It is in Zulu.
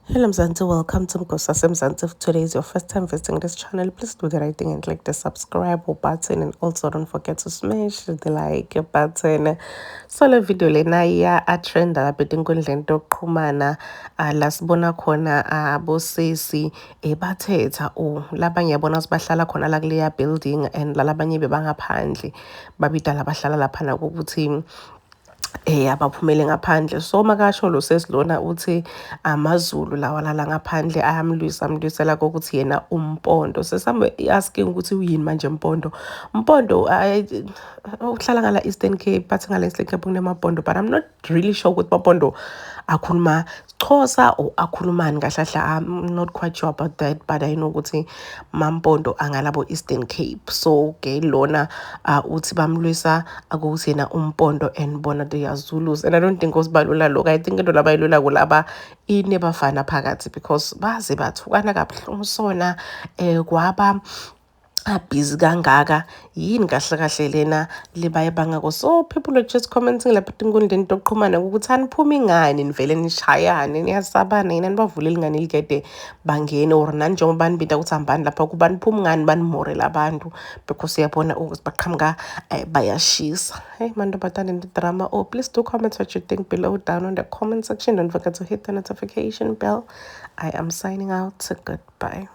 Hello Mzansi, welcome to Mgosase Mzansi. If today is your first time visiting this channel, please do the right thing and click the subscribe button, and also don't forget to smash the like button. Solo video lena ya a trend la betingondleni tokuxhumana la sibona khona abosisi bathetha labanye yabona sibahlala khona la kuleya building and labanye bebangaphandle babida labahlala lapha ukuthi abaphumele ngaphandle. So makasho lo sesilona uthi amaZulu lawa lala ngaphandle amlwisela kokuthi yena umpondo. Sesambe asking ukuthi uyini manje mpondo uhlala ngala Eastern Cape, but ngala Eastern Cape kunemampondo, but I'm not really sure ukuthi mampondo akhuluma Xhosa or akhulumani kahle. I'm not quite sure about that, but I know ukuthi mampondo angalabo Eastern Cape. So ke lona uthi bamlwisa akuthi yena umpondo and bona they are Zulus, and I don't think osibalula lokho. I think into labayilula kulaba inebafana phakathi, because baze bathukana kabuhlungu sona kwaba busy kangaka yini kahle kahle lena libaye bangako. So people are just commenting lapha tinkundleni tokuxhumana ukuthi aniphumi ngani nivele nishayane niyasabana yini nibavulele ngani ligede bangene or nani njengoba nibita ukuthi hambani lapha kuba niphumi ngani banimorela abantu, because uyabona ukuthi baqhamuka bayashisa. Hey mantombazane in the drama. Please do comment what you think below down on the comment section. Don't forget to hit the notification bell. I am signing out. Goodbye.